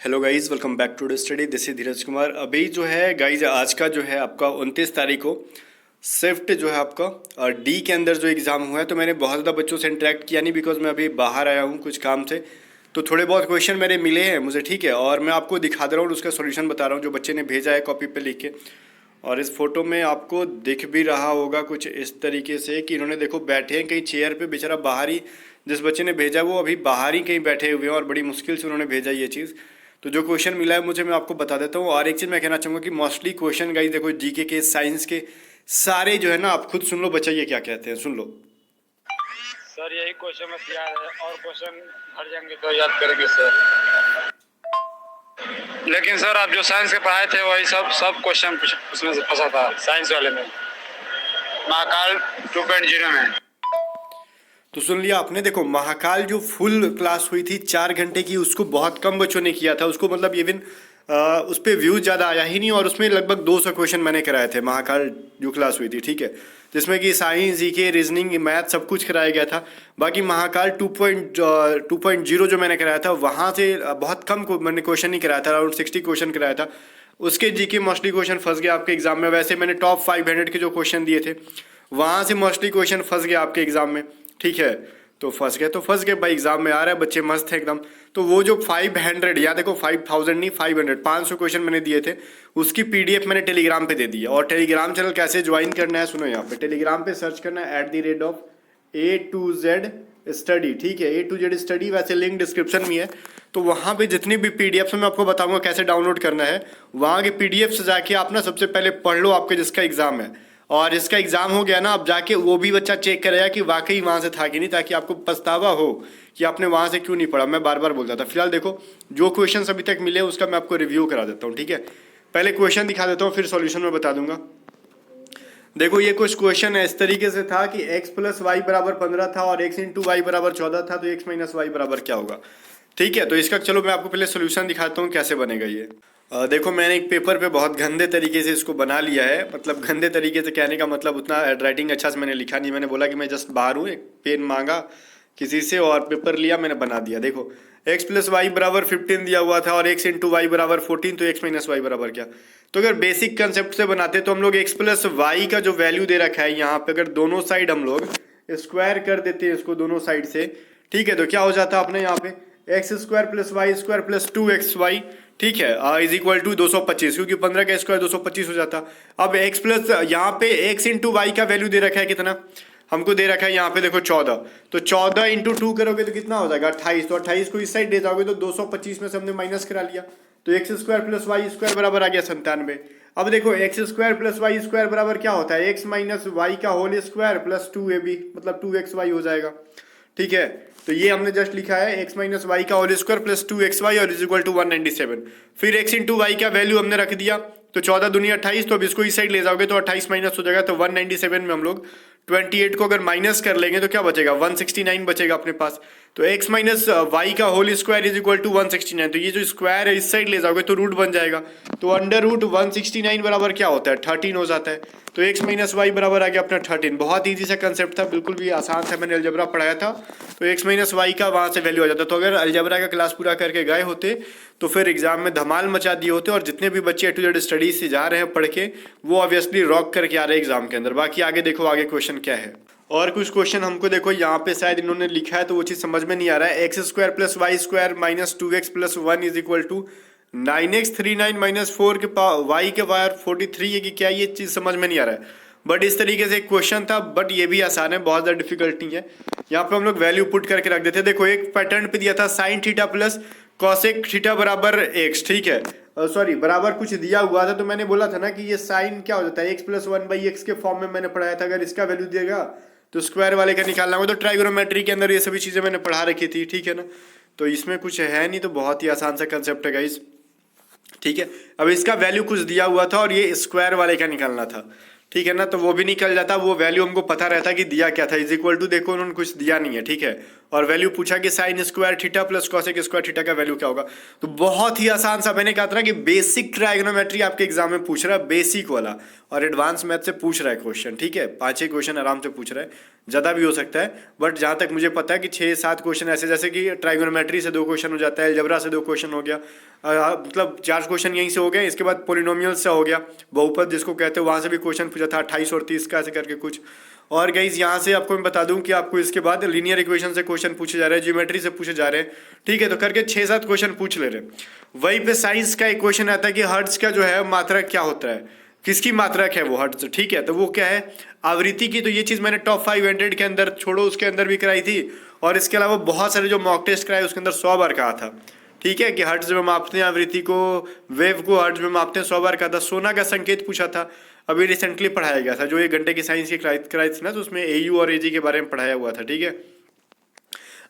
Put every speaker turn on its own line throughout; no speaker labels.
Hello guys, welcome back to study. This is Dheeraj Kumar. अभी जो है गाइज, आज का जो है आपका 29 तारीख को स्विफ्ट जो है आपका डी के अंदर जो एग्ज़ाम हुआ है, तो मैंने बहुत ज़्यादा बच्चों से इंटरेक्ट किया नहीं, बिकॉज मैं अभी बाहर आया हूँ कुछ काम से। तो थोड़े बहुत क्वेश्चन मेरे मिले हैं मुझे, ठीक है, और मैं आपको दिखा दे रहा हूँ, उसका सोल्यूशन बता रहा हूँ जो बच्चे ने भेजा है कॉपी पे लिख के। और इस फोटो में आपको दिख भी रहा होगा कुछ इस तरीके से कि इन्होंने देखो बैठे हैं कहीं चेयर पे, बेचारा बाहर ही, जिस बच्चे ने भेजा वो अभी बाहर ही कहीं बैठे हुए हैं और बड़ी मुश्किल से उन्होंने भेजा ये चीज़। तो जो क्वेश्चन मिला है मुझे, मैं आपको बता देता हूँ। और एक चीज़ मैं कहना चाहूँगा कि मोस्टली क्वेश्चन गाइस देखो जीके के, साइंस के सारे जो है ना, आप खुद सुन लो बच्चा ये क्या कहते हैं, सुन लो।
सर यही क्वेश्चन में याद है और क्वेश्चन भर जाएंगे तो याद करेंगे सर। लेकिन सर आप जो साइंस के पढ़ाए थे वही सब क्वेश्चन उसमें से फंसा था साइंस वाले में, महाकाल 2.0 में।
तो सुन लिया आपने। देखो महाकाल जो फुल क्लास हुई थी 4 घंटे की, उसको बहुत कम बच्चों ने किया था, उसको मतलब इवन उस पर व्यूज ज़्यादा आया ही नहीं, और उसमें लगभग 200 क्वेश्चन मैंने कराए थे महाकाल जो क्लास हुई थी, ठीक है, जिसमें कि साइंस, जीके, रीजनिंग, मैथ सब कुछ कराया गया था। बाकी महाकाल 2.0 जो मैंने कराया था वहाँ से बहुत कम को मैंने क्वेश्चन नहीं कराया था, अराउंड 60 क्वेश्चन कराया था। उसके जीके मोस्टली क्वेश्चन फंस गया आपके एग्जाम में। वैसे मैंने टॉप 500 के जो क्वेश्चन दिए थे वहाँ से मोस्टली क्वेश्चन फंस गया आपके एग्जाम में, ठीक है। तो फंस गए भाई, एग्जाम में आ रहा है, बच्चे मस्त है एकदम। तो वो जो 500 या देखो 5000 नहीं 500 क्वेश्चन मैंने दिए थे, उसकी पीडीएफ मैंने टेलीग्राम पे दे दी है। और टेलीग्राम चैनल कैसे ज्वाइन करना है सुनो, यहाँ पे टेलीग्राम पे सर्च करना है @A2Z स्टडी, ठीक है, A2Z स्टडी। वैसे लिंक डिस्क्रिप्शन में है। तो वहाँ पे जितनी भी पीडीएफ मैं आपको बताऊंगा कैसे डाउनलोड करना है, वहाँ के पीडीएफ से जाके आप ना सबसे पहले पढ़ लो आपके जिसका एग्जाम है। और इसका एग्जाम हो गया ना, अब जाके वो भी बच्चा चेक करेगा कि वाकई वहाँ से था कि नहीं, ताकि आपको पछतावा हो कि आपने वहाँ से क्यों नहीं पढ़ा। मैं बार बार बोलता था। फिलहाल देखो जो क्वेश्चन अभी तक मिले उसका मैं आपको रिव्यू करा देता हूँ, ठीक है। पहले क्वेश्चन दिखा देता हूँ, फिर सॉल्यूशन में बता दूंगा। देखो ये कुछ क्वेश्चन है इस तरीके से था कि x + y = 15 था और x × y = 14 था, तो x - y बराबर क्या होगा, ठीक है। तो इसका चलो मैं आपको पहले सोल्यूशन दिखाता हूँ कैसे बनेगा ये। देखो मैंने एक पेपर पे बहुत गंदे तरीके से इसको बना लिया है। मतलब गंदे तरीके से कहने का मतलब उतना राइटिंग अच्छा से मैंने लिखा नहीं। मैंने बोला कि मैं जस्ट बाहर हूँ, एक पेन मांगा किसी से और पेपर लिया, मैंने बना दिया। देखो x + y = 15 दिया हुआ था और x × y = 14, तो x - y बराबर क्या। तो अगर बेसिक कंसेप्ट से बनाते तो हम लोग x + y का जो वैल्यू दे रखा है यहाँ पे, अगर दोनों साइड हम लोग स्क्वायर कर देते हैं इसको दोनों साइड से, ठीक है, तो क्या हो जाता अपने यहाँ पे x² + y² + 2xy, ठीक है, = 225, क्योंकि 15 का स्क्वायर 225 हो जाता। अब x प्लस यहाँ पे x × y का वैल्यू दे रखा है कितना, हमको दे रखा है यहाँ पे देखो 14, तो 14 × 2 करोगे तो कितना हो जाएगा 28, तो 28 को इस साइड ले जाओगे तो 225 में से हमने माइनस करा लिया, तो x² + y² बराबर आ गया 97। अब देखो x² + y² बराबर क्या होता है, x - y का होल स्क्वायर + 2ab, मतलब 2xy हो जाएगा, ठीक है। तो ये हमने जस्ट लिखा है x - y का होल स्क्वायर + 2xy और = 197। फिर x × y का वैल्यू हमने रख दिया, तो 14 दूनी 28, तो अब इसको इस साइड ले जाओगे तो 28 माइनस हो जाएगा, तो 197 में हम लोग 28 को अगर माइनस कर लेंगे तो क्या बचेगा 169 बचेगा अपने पास। तो x - y का होल स्क्वायर = 169, तो ये जो स्क्वायर है इस साइड ले जाओगे तो रूट बन जाएगा, तो √169 बराबर क्या होता है 13 हो जाता है। तो x - y बराबर आ गया अपना 13। बहुत ईजी सा कंसेप्ट था, बिल्कुल भी आसान था, मैंने अलजबरा पढ़ाया था। तो x - y का वहाँ से वैल्यू आ जाता। तो अगर अलजबरा का क्लास पूरा करके गए होते तो फिर एग्जाम में धमाल मचा दिए होते, और जितने भी बच्चे A to Z स्टडीज से जा रहे हैं पढ़ के, वो ऑब्वियसली रॉक करके आ रहे हैं एग्जाम के अंदर। बाकी आगे देखो आगे क्वेश्चन क्या है। और कुछ क्वेश्चन हमको देखो यहाँ पे शायद इन्होंने लिखा है तो वो चीज़ समझ में नहीं आ रहा है। x² + y² - 2x + 1 = 9x 39 - 4 के y के पावर 43 है कि क्या, ये चीज़ समझ में नहीं आ रहा है। बट इस तरीके से एक क्वेश्चन था, बट ये भी आसान है, बहुत ज़्यादा डिफिकल्ट नहीं है। यहाँ पे हम लोग वैल्यू पुट करके रख देते। देखो एक पैटर्न पे दिया था sin θ + cosec θ बराबर x, ठीक है, सॉरी बराबर कुछ दिया हुआ था, तो मैंने बोला था ना कि ये साइन क्या हो जाता है x + 1/x के फॉर्म में मैंने पढ़ाया था। अगर इसका वैल्यू दिएगा तो स्क्वायर वाले का निकालना होगा। तो ट्राइगोनोमेट्री के अंदर ये सभी चीज़ें मैंने पढ़ा रखी थी, ठीक है ना। तो इसमें कुछ है नहीं, तो बहुत ही आसान सा कंसेप्ट है गाइस, ठीक है। अब इसका वैल्यू कुछ दिया हुआ था और ये स्क्वायर वाले का निकालना था, ठीक है ना, तो वो भी निकल जाता। वो वैल्यू हमको पता रहता कि दिया क्या था, = देखो उन्होंने कुछ दिया नहीं है, ठीक है। और वैल्यू पूछा कि sine square theta plus cosec square theta का वैल्यू क्या होगा। तो बहुत ही आसान सा, मैंने कहा था कि बेसिक ट्राइगोनोमेट्री आपके एग्जाम में पूछ रहा है, बेसिक वाला, और एडवांस मैथ से पूछ रहा है क्वेश्चन, ठीक है। 5-6 क्वेश्चन आराम से पूछ रहा है, ज़्यादा भी हो सकता है, बट जहाँ तक मुझे पता है कि 6-7 क्वेश्चन ऐसे, जैसे कि ट्राइगोनोमेट्री से 2 क्वेश्चन हो जाता है, अलजेब्रा से 2 क्वेश्चन हो गया, मतलब 4 क्वेश्चन यहीं से हो गए। इसके बाद पोलिनोमियल से हो गया, बहुपद जिसको कहते हैं, वहाँ से भी क्वेश्चन पूछा था 28 और 30 का, ऐसे करके कुछ। और गाइज यहाँ से आपको मैं बता दूं कि आपको इसके बाद लीनियर इक्वेशन से क्वेश्चन पूछे जा रहे हैं, ज्योमेट्री से पूछे जा रहे हैं, ठीक है। तो करके 6-7 क्वेश्चन पूछ ले रहे हैं। वहीं पे साइंस का एक क्वेश्चन आता है कि हर्ट्ज का जो है मात्रक क्या होता है, किसकी मात्रक है वो हर्ट्ज, ठीक है। तो वो क्या है, आवृत्ति की। तो ये चीज़ मैंने टॉप 500 के अंदर, छोड़ो उसके अंदर भी कराई थी, और इसके अलावा बहुत सारे जो मॉक टेस्ट कराए उसके अंदर 100 बार कहा था, ठीक है, कि हर्ट्ज में मापते हैं आवृत्ति को, वेव को हर्ट्ज में मापते हैं, 100 बार कहा था। सोना का संकेत पूछा था, अभी रिसेंटली पढ़ाया गया था, जो 1 घंटे की साइंस की कराई थी ना, तो उसमें AU और AG के बारे में पढ़ाया हुआ था, ठीक है।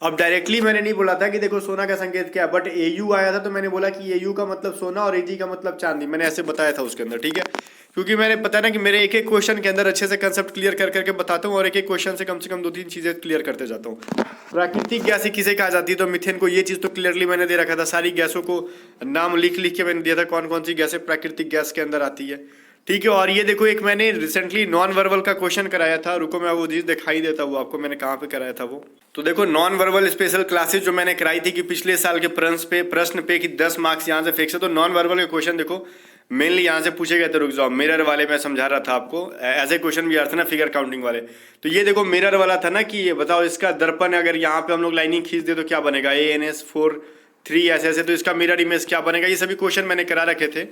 अब डायरेक्टली मैंने नहीं बोला था कि देखो सोना का संकेत क्या है, बट AU आया था तो मैंने बोला कि AU का मतलब सोना और AG का मतलब चांदी, मैंने ऐसे बताया था उसके अंदर, ठीक है। क्योंकि मैंने पता ना कि मेरे एक एक क्वेश्चन के अंदर अच्छे से कंसेप्ट क्लियर कर करके बताता हूँ, और एक एक क्वेश्चन से कम 2-3 चीज़ें क्लियर करते जाता हूँ। प्राकृतिक गैस किसे कहा जाती है, तो मीथेन को, ये चीज़ तो क्लियरली मैंने दे रखा था, सारी गैसों को नाम लिख लिख के मैंने दिया था, कौन कौन सी गैसें प्राकृतिक गैस के अंदर आती है, ठीक है। और ये देखो, एक मैंने रिसेंटली नॉन वर्बल का क्वेश्चन कराया था, रुको मैं वो चीज़ दिखाई देता हूँ आपको, मैंने कहाँ पे कराया था वो। तो देखो, नॉन वर्बल स्पेशल क्लासेस जो मैंने कराई थी कि पिछले साल के प्रश्न पे कि 10 मार्क्स यहाँ से फिक्स है। तो नॉन वर्बल के क्वेश्चन देखो मेनली यहाँ से पूछे गए थे, रुक जाओ, मिरर वाले मैं समझा रहा था आपको, ऐसे क्वेश्चन भी आ रहे थे ना फिगर काउंटिंग वाले। तो ये देखो मिरर वाला था ना, कि ये बताओ इसका दर्पण अगर यहाँ पे हम लोग लाइनिंग खींच दे तो क्या बनेगा, ANS4-3 ऐसे ऐसे, तो इसका मिरर इमेज क्या बनेगा, ये सभी क्वेश्चन मैंने करा रखे थे।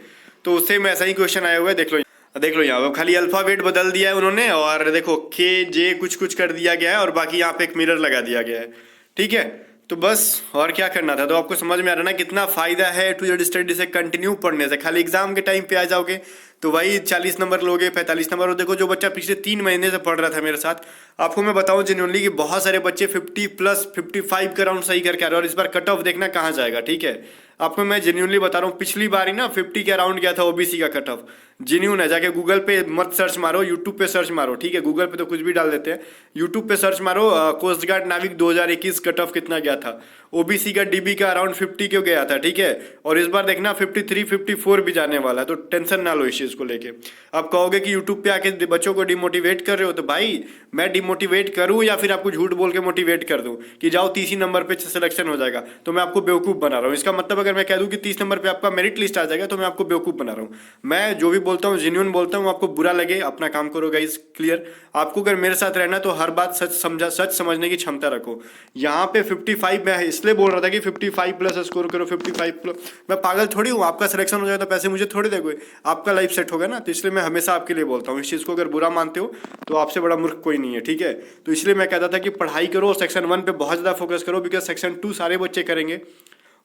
तो उससे में ऐसा ही क्वेश्चन आया हुआ है, देख लो यहाँ खाली अल्फाबेट बदल दिया है उन्होंने, और देखो KJ कुछ कुछ कर दिया गया है, और बाकी यहाँ पे एक मिरर लगा दिया गया है, ठीक है। तो बस और क्या करना था, तो आपको समझ में आ रहा ना कितना फायदा है टू जेड स्टडी से कंटिन्यू पढ़ने से। खाली एग्जाम के टाइम पे आ जाओगे तो वही 40 नंबर लोगे, 45 नंबर। और देखो जो बच्चा पिछले 3 महीने से पढ़ रहा था मेरे साथ, आपको मैं बताऊं जेन्युइनली कि बहुत सारे बच्चे 50+55 का राउंड सही करके आ रहे हैं, और इस बार कट ऑफ देखना कहाँ जाएगा, ठीक है। आपको मैं जेन्युइनली बता रहा हूँ, पिछली बार ही ना 50 के अराउंड गया था OBC का कट ऑफ, जेन्युइन है। जाके गूगल पे मत सर्च मारो, यूट्यूब पे सर्च मारो, ठीक है। गूगल पे तो कुछ भी डाल देते हैं, यूट्यूब पे सर्च मारो, कोस्ट गार्ड नाविक 2021 कट ऑफ कितना गया था। OBC का DB का अराउंड 50 क्यों गया था, ठीक है। और इस बार देखना 53-54 भी जाने वाला है, तो टेंशन ना लो इस चीज़ को लेके। आप कहोगे कि यूट्यूब पे आके बच्चों को डिमोटिवेट कर रहे हो, तो भाई मैं डिमोटिवेट करूं या फिर आपको झूठ बोल के मोटिवेट कर दूं कि जाओ 30 ही नंबर पे सिलेक्शन हो जाएगा, तो मैं आपको बेवकूफ़ बना रहा हूं। इसका मतलब अगर मैं कह दूं कि 30 नंबर पे आपका मेरिट लिस्ट आ जाएगा, तो मैं आपको बेवकूफ़ बना रहा हूं। मैं जो भी बोलता हूँ जेन्युइन बोलता हूँ, आपको बुरा लगे अपना काम करो गाइस, क्लियर। आपको अगर मेरे साथ रहना तो हर बात सच समझने की क्षमता रखो। यहाँ पे 55 मैं इसलिए बोल रहा था कि 55+ स्कोर करो, 55+। मैं पागल थोड़ी हूँ, आपका सिलेक्शन हो जाए तो पैसे मुझे थोड़ी दोगे, आपका लाइफ सेट होगा ना। तो इसलिए मैं हमेशा आपके लिए बोलता हूँ, इस चीज़ को अगर बुरा मानते हो तो आपसे बड़ा मूर्ख कोई नहीं है, ठीक है। तो इसलिए मैं कहता था कि पढ़ाई करो और सेक्शन 1 पे बहुत ज़्यादा फोकस करो, बिकॉज सेक्शन 2 सारे बच्चे करेंगे,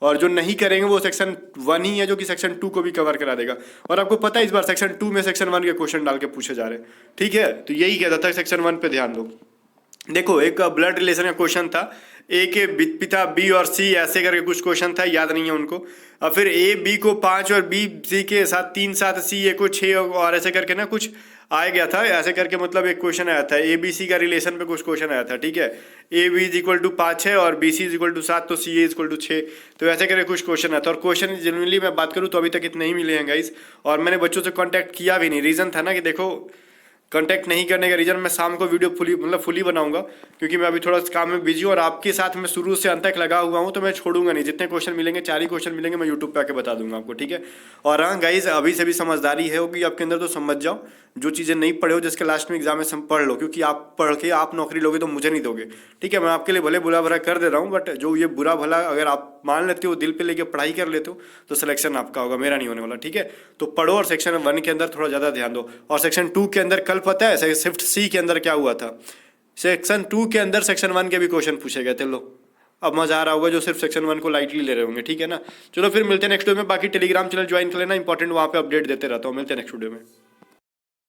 और जो नहीं करेंगे वो सेक्शन 1 ही है जो कि सेक्शन 2 को भी कवर करा देगा। और आपको पता है इस बार सेक्शन 2 में सेक्शन 1 के क्वेश्चन डाल के पूछे जा रहे हैं, ठीक है। तो यही कहता था, सेक्शन 1 पे ध्यान दो। देखो एक ब्लड रिलेशन का क्वेश्चन था, A के पिता B और C ऐसे करके कुछ क्वेश्चन था, याद नहीं है उनको। और फिर A B को 5 और B C के साथ 3 7 C A को 6 और ऐसे करके ना कुछ आ गया था, ऐसे करके मतलब एक क्वेश्चन आया था, ABC का रिलेशन पे कुछ क्वेश्चन आया था, ठीक है। AB = 5 है और BC = 7, तो CA = 6, तो ऐसे करके कुछ क्वेश्चन आया था। और क्वेश्चन जेन्युइनली मैं बात करूँ तो अभी तक इतने ही मिले हैं गाइस, और मैंने बच्चों से कॉन्टैक्ट किया भी नहीं। रीज़न था ना कि देखो कांटेक्ट नहीं करने का रीज़न, मैं शाम को वीडियो फुली बनाऊंगा, क्योंकि मैं अभी थोड़ा काम में बिजी हूँ और आपके साथ मैं शुरू से अंत तक लगा हुआ हूँ, तो मैं छोड़ूंगा नहीं। जितने क्वेश्चन मिलेंगे, 4 ही क्वेश्चन मिलेंगे, मैं यूट्यूब पे आके बता दूंगा आपको, ठीक है। और हाँ गाइज, अभी से भी समझदारी है होगी आपके अंदर, तो समझ जाओ। जो चीज़ें नहीं पढ़े हो, जिसके लास्ट में एग्जाम में सब पढ़ लो, क्योंकि आप पढ़ के आप नौकरी लोगे तो मुझे नहीं दोगे, ठीक है। मैं आपके लिए भले बुरा भला कर दे रहा हूँ, बट जो ये बुरा भला अगर आप मान लेते हो, दिल पे लेके पढ़ाई कर लेते हो, तो सिलेक्शन आपका होगा, मेरा नहीं होने वाला, ठीक है। तो पढ़ो और सेक्शन 1 के अंदर थोड़ा ज़्यादा ध्यान दो। और सेक्शन 2 के अंदर कल पता है शिफ्ट C के अंदर क्या हुआ था, सेक्शन 2 के अंदर सेक्शन 1 के भी क्वेश्चन पूछे गए थे। लो अब मजा आ रहा होगा जो सिर्फ सेक्शन 1 को लाइटली ले रहे होंगे, ठीक है ना। चलो फिर मिलते हैं नेक्स्ट वीडियो में। बाकी टेलीग्राम चैनल ज्वाइन कर लेना, इंपॉर्टेंट वहाँ पे अपडेट देते रहता हूँ। मिलते हैं नेक्स्ट वीडियो में।